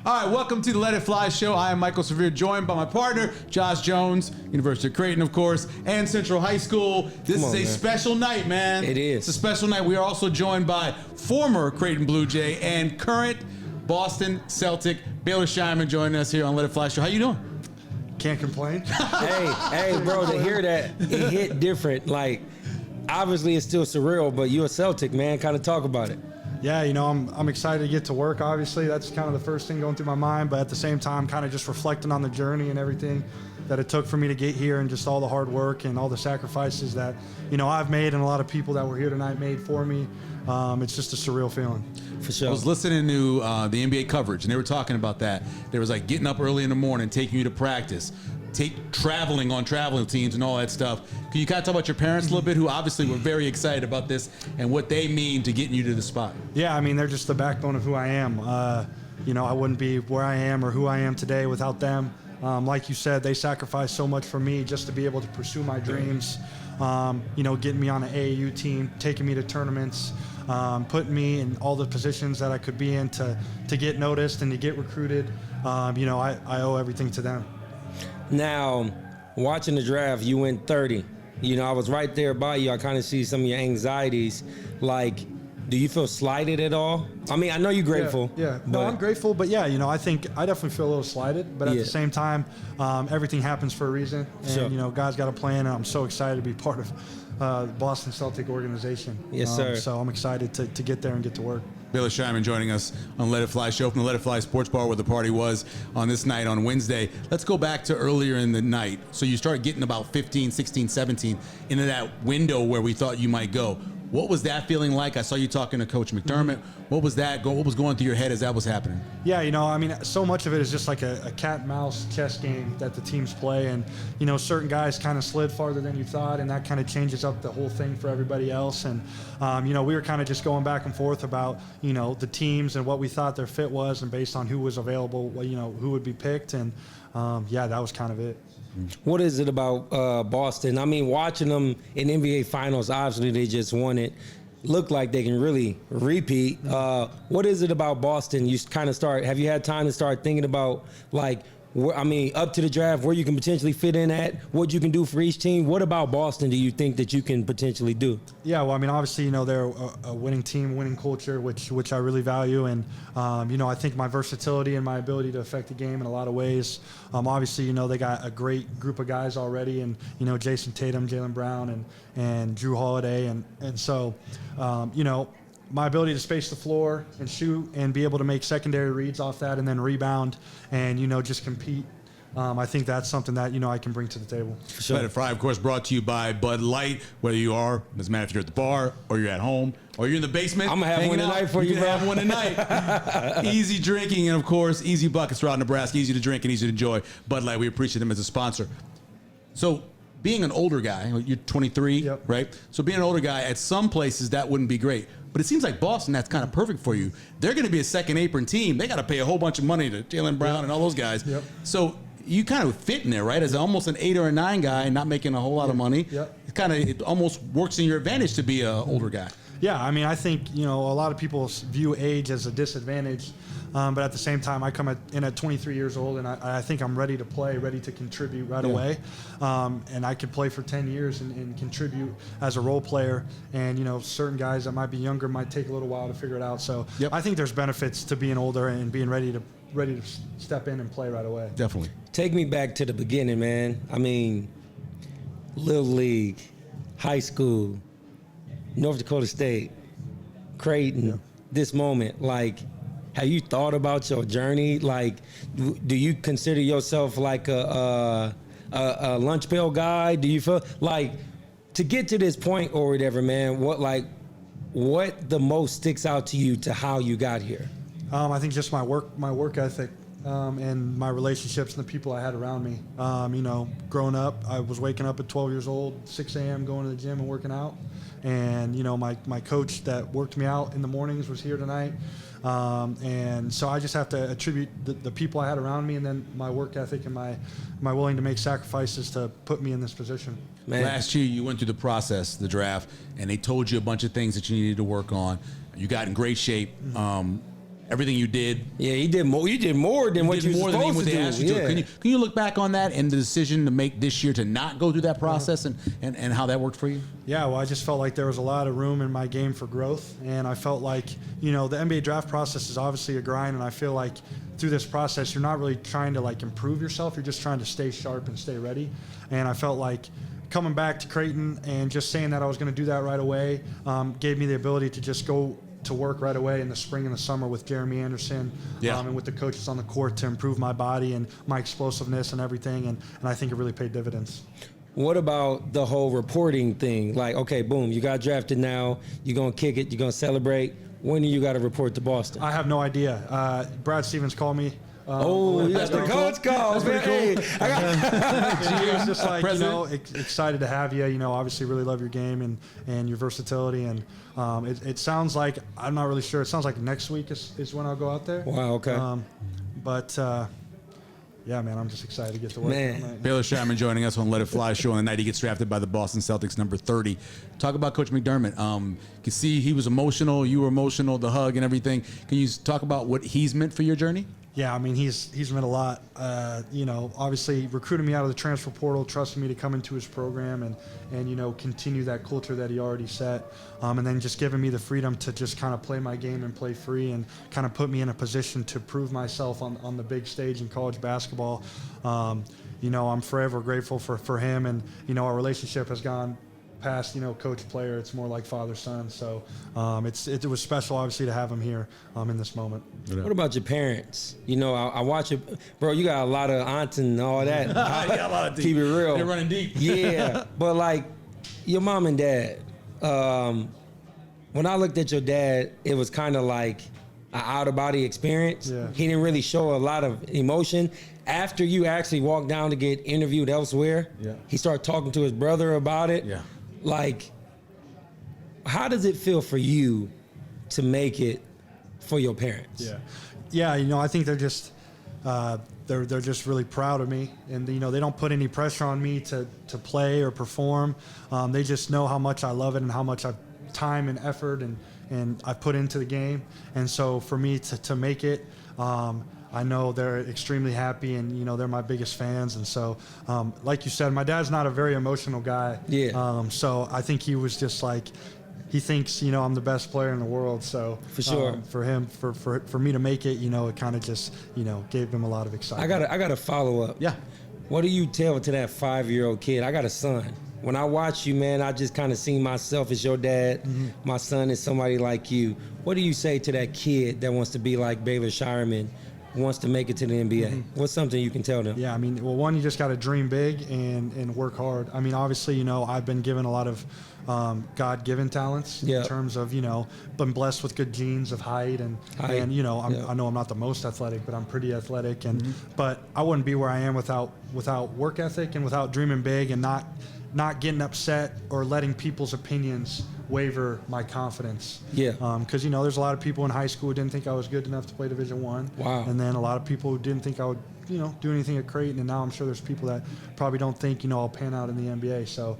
All right, welcome to the Let It Fly show. I am Michael Severe, joined by my partner, Josh Jones, University of Creighton, of course, and Central High School. This is a special night, man. It is. It's a special night. We are also joined by former Creighton Bluejay and current Boston Celtic, Baylor Scheierman, joining us here on Let It Fly show. How you doing? Can't complain. Hey, bro, to hear that, it hit different. Like, obviously it's still surreal, but you're a Celtic, man. Kind of talk about it. Yeah, you know, I'm excited to get to work, obviously. That's kind of the first thing going through my mind, but at the same time, kind of just reflecting on the journey and everything that it took for me to get here and just all the hard work and all the sacrifices that, you know, I've made and a lot of people that were here tonight made for me. It's just a surreal feeling. For sure. I was listening to the NBA coverage, and they were talking about that. There was like getting up early in the morning, taking you to practice, traveling on traveling teams and all that stuff. Can you kind of talk about your parents a little bit, who obviously were very excited about this and what they mean to getting you to the spot? Yeah, I mean, they're just the backbone of who I am. You know, I wouldn't be where I am or who I am today without them. Like you said, they sacrificed so much for me just to be able to pursue my dreams. You know, getting me on an AAU team, taking me to tournaments, putting me in all the positions that I could be in to get noticed and to get recruited. You know, I owe everything to them. Now, watching the draft, you went 30. You know, I was right there by you. I kind of see some of your anxieties. Like, do you feel slighted at all? I mean, I know you're grateful. Yeah. No, I'm grateful, but yeah, you know, I think I definitely feel a little slighted, but at the same time, everything happens for a reason. And, you know, God's got a plan, and I'm so excited to be part of the Boston Celtic organization. Yes, sir. So I'm excited to get there and get to work. Baylor Scheierman joining us on Let It Fly show from the Let It Fly Sports Bar, where the party was on this night on Wednesday. Let's go back to earlier in the night. So you start getting about 15, 16, 17 into that window where we thought you might go. What was that feeling like? I saw you talking to Coach McDermott. What was that? What was going through your head as that was happening? Yeah, you know, I mean, so much of it is just like a cat and mouse chess game that the teams play. And, you know, certain guys kind of slid farther than you thought, and that kind of changes up the whole thing for everybody else. And, you know, we were kind of just going back and forth about, you know, the teams and what we thought their fit was, and based on who was available, you know, who would be picked. And, yeah, that was kind of it. What is it about Boston? I mean, watching them in NBA Finals, obviously they just won it. Look like they can really repeat. What is it about Boston? You kind of have you had time to start thinking about, like, up to the draft, where you can potentially fit in at, what you can do for each team? What about Boston do you think that you can potentially do? Yeah, well, I mean, obviously, you know, they're a winning team, winning culture, which I really value. And, you know, I think my versatility and my ability to affect the game in a lot of ways. Obviously, you know, they got a great group of guys already, and, you know, Jason Tatum, Jaylen Brown, and Drew Holiday. And so, you know, my ability to space the floor and shoot and be able to make secondary reads off that and then rebound and, you know, just compete. I think that's something that, you know, I can bring to the table. Sure. Let It Fly, of course, brought to you by Bud Light. Whether you are, doesn't matter if you're at the bar or you're at home or you're in the basement. I'm going to have one tonight for you, bro. Have one tonight. Easy drinking and, of course, easy buckets throughout Nebraska. Easy to drink and easy to enjoy. Bud Light, we appreciate them as a sponsor. So, being an older guy, you're 23, right? So being an older guy, at some places that wouldn't be great. But it seems like Boston, that's kind of perfect for you. They're going to be a second apron team. They got to pay a whole bunch of money to Jaylen Brown and all those guys. So you kind of fit in there, right? As almost an 8 or a 9 guy, not making a whole lot of money. It almost works in your advantage to be an older guy. Yeah, I mean, I think, you know, a lot of people view age as a disadvantage. But at the same time, I come in at 23 years old, and I think I'm ready to play, ready to contribute right away. And I could play for 10 years and contribute as a role player. And, you know, certain guys that might be younger might take a little while to figure it out. So I think there's benefits to being older and being ready to step in and play right away. Definitely. Take me back to the beginning, man. I mean, Little League, high school, North Dakota State, Creighton, this moment, like, have you thought about your journey? Like, do you consider yourself like a lunch pail guy? Do you feel like, to get to this point or whatever, man, what the most sticks out to you to how you got here? I think just my work ethic and my relationships and the people I had around me. You know, growing up, I was waking up at 12 years old, 6 a.m., going to the gym and working out. And, you know, my coach that worked me out in the mornings was here tonight. And so I just have to attribute the people I had around me and then my work ethic and my willing to make sacrifices to put me in this position. Man. Last year, you went through the process, the draft, and they told you a bunch of things that you needed to work on. You got in great shape. everything you did. Yeah, he did more. You did more than what you were supposed to do. Asked you to. Can you look back on that and the decision to make this year to not go through that process and how that worked for you? Yeah, well, I just felt like there was a lot of room in my game for growth, and I felt like, the NBA draft process is obviously a grind, and I feel like through this process, you're not really trying to like improve yourself. You're just trying to stay sharp and stay ready. And I felt like coming back to Creighton and just saying that I was going to do that right away gave me the ability to just go to work right away in the spring and the summer with Jeremy Anderson and with the coaches on the court to improve my body and my explosiveness and everything. And I think it really paid dividends. What about the whole reporting thing? Like, okay, boom, you got drafted now. You're going to kick it. You're going to celebrate. When do you got to report to Boston? I have no idea. Brad Stevens called me. You got the coach calls, man. Hey, he was just like, excited to have you. Obviously really love your game and your versatility. And it sounds like, I'm not really sure. It sounds like next week is when I'll go out there. Wow, okay. Yeah, man, I'm just excited to get to work. Baylor Scheierman joining us on Let It Fly show on the night he gets drafted by the Boston Celtics, number 30. Talk about Coach McDermott. You can see he was emotional. You were emotional, the hug and everything. Can you talk about what he's meant for your journey? Yeah, I mean, he's meant a lot. Obviously recruiting me out of the transfer portal, trusting me to come into his program and continue that culture that he already set. And then just giving me the freedom to just kind of play my game and play free and kind of put me in a position to prove myself on the big stage in college basketball. I'm forever grateful for him, and, our relationship has gone past, coach player. It's more like father son. So it was special, obviously, to have him here in this moment. What about your parents? I watch it, bro. You got a lot of aunts and all that. Yeah, a lot of deep. Keep it real. They're running deep. Yeah, but like your mom and dad. When I looked at your dad, it was kind of like an out of body experience. Yeah. He didn't really show a lot of emotion. After you actually walked down to get interviewed elsewhere, he started talking to his brother about it. Yeah. Like, how does it feel for you to make it for your parents? Yeah. I think they're just they're just really proud of me, and they don't put any pressure on me to play or perform. They just know how much I love it and how much time and effort and I put into the game. And so for me to make it, I know they're extremely happy, and they're my biggest fans. And so, like you said, my dad's not a very emotional guy. Yeah. So I think he was just like, he thinks I'm the best player in the world. So for sure, for him, for me to make it, it kind of just gave him a lot of excitement. I got a follow up. Yeah. What do you tell to that 5-year-old kid? I got a son. When I watch you, man, I just kind of see myself as your dad. Mm-hmm. My son is somebody like you. What do you say to that kid that wants to be like Baylor Scheierman, wants to make it to the NBA? Mm-hmm. What's something you can tell them? Yeah, I mean, well, one, you just got to dream big and work hard. I mean, obviously, I've been given a lot of God-given talents in terms of, been blessed with good genes of height and I know I'm not the most athletic, but I'm pretty athletic. And but I wouldn't be where I am without work ethic and without dreaming big and not getting upset or letting people's opinions waver my confidence. Yeah. Because there's a lot of people in high school who didn't think I was good enough to play Division I. Wow. And then a lot of people who didn't think I would do anything at Creighton, and now I'm sure there's people that probably don't think I'll pan out in the NBA. So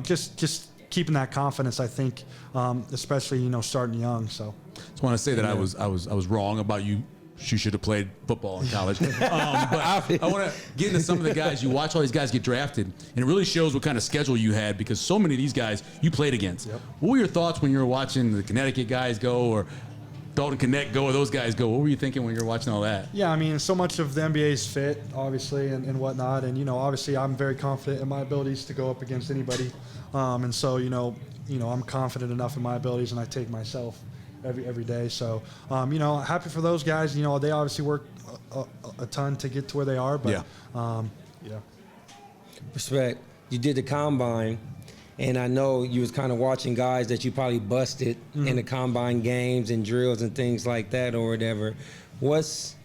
just keeping that confidence, I think, especially starting young. So just want to say that I was wrong about you. You should have played football in college. But I want to get into some of the guys. You watch all these guys get drafted, and it really shows what kind of schedule you had, because so many of these guys you played against. Yep. What were your thoughts when you were watching the Connecticut guys go, or Dalton Connect go, or those guys go? What were you thinking when you were watching all that? Yeah, I mean, so much of the NBA's fit, obviously, and whatnot. And, obviously I'm very confident in my abilities to go up against anybody. And so, I'm confident enough in my abilities, and I take myself every day. So, happy for those guys. They obviously work a ton to get to where they are. But, yeah. Respect. You did the combine, and I know you was kind of watching guys that you probably busted in the combine games and drills and things like that or whatever. What's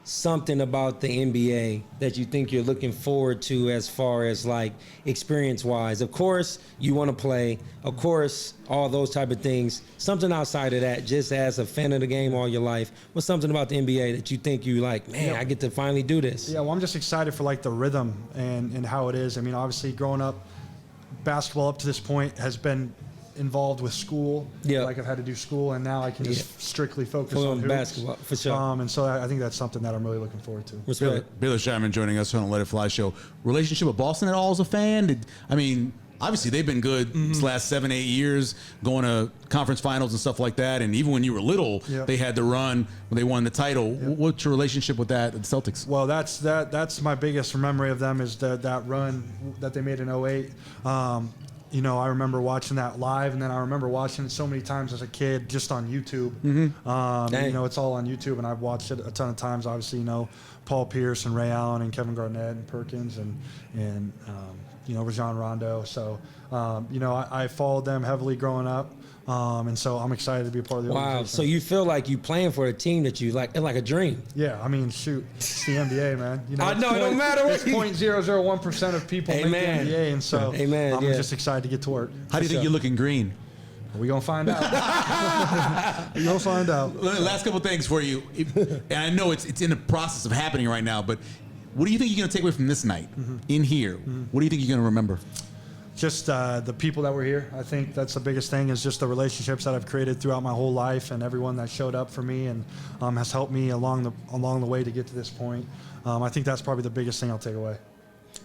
something about the NBA that you think you're looking forward to as far as like experience-wise? Of course, you want to play. Of course, all those type of things. Something outside of that, just as a fan of the game all your life. What's something about the NBA that you think you like, man, I get to finally do this? Yeah, well, I'm just excited for like the rhythm and how it is. I mean, obviously growing up, basketball up to this point has been involved with school. Yeah. Like I've had to do school, and now I can just strictly focus on hoops. Basketball, for sure. And so I think that's something that I'm really looking forward to. Respect. Baylor Scheierman joining us on the Let It Fly show. Relationship with Boston at all as a fan? Obviously they've been good this last 7-8 years, going to conference finals and stuff like that. And even when you were little, they had the run when they won the title. What's your relationship with that, the Celtics? Well, that's my biggest memory of them is that run that they made in 2008. I remember watching that live, and then I remember watching it so many times as a kid just on YouTube. It's all on YouTube, and I've watched it a ton of times. Obviously, Paul Pierce and Ray Allen and Kevin Garnett and Perkins and Rajon Rondo. So, I followed them heavily growing up. And so I'm excited to be a part of the organization. Wow. So you feel like you playing for a team that you like a dream. Yeah. I mean, shoot, it's the NBA, man. I know, it don't matter what it's 0.001% of people make the NBA. And so I'm just excited to get to work. How do you think you're looking green? We're going to find out. We're going to find out. Last couple things for you. And I know it's in the process of happening right now, but what do you think you're going to take away from this night in here? What do you think you're going to remember? Just the people that were here. I think that's the biggest thing is just the relationships that I've created throughout my whole life, and everyone that showed up for me and has helped me along the way to get to this point. I think that's probably the biggest thing I'll take away.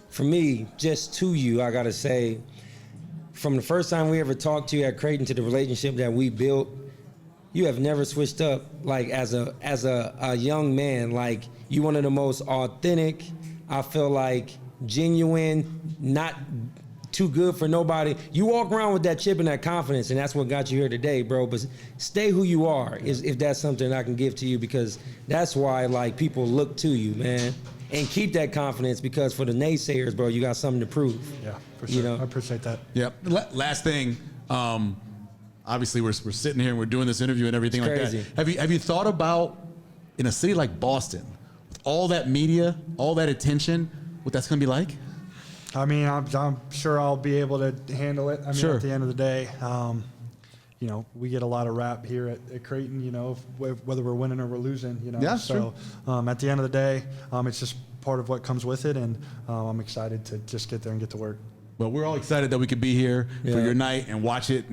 For me, just to you, I gotta say, from the first time we ever talked to you at Creighton to the relationship that we built, you have never switched up. Like as a young man, like you one of the most authentic. I feel like genuine, not too good for nobody. You walk around with that chip and that confidence, and that's what got you here today, bro. But stay who you are, if that's something I can give to you, because that's why like people look to you, man. And keep that confidence, because for the naysayers, bro, you got something to prove. Yeah, for sure. I appreciate that. Yep. Last thing, obviously we're sitting here and we're doing this interview and everything like that. Have you thought about, in a city like Boston, with all that media, all that attention, what that's going to be like? I mean, I'm sure I'll be able to handle it. I mean, at the end of the day, we get a lot of rap here at Creighton, whether we're winning or we're losing, Yeah, so at the end of the day, it's just part of what comes with it, and I'm excited to just get there and get to work. Well, we're all excited that we could be here for your night and watch it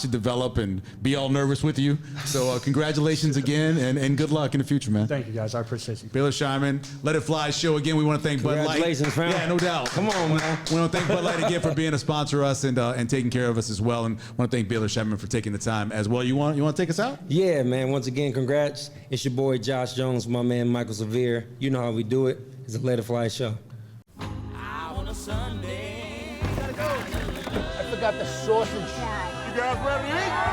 develop and be all nervous with you. So congratulations again, and good luck in the future, man. Thank you, guys. I appreciate you. Baylor Scheierman, Let It Fly show again. We want to thank Bud Light. Congratulations, fam. Yeah, no doubt. Come on, man. We want to thank Bud Light again for being a sponsor of us and taking care of us as well. And want to thank Baylor Scheierman for taking the time as well. You want to take us out? Yeah, man. Once again, congrats. It's your boy Josh Jones, my man Michael Severe. You know how we do it. It's a Let It Fly show. On a Sunday. I forgot the sausage. You guys ready to eat?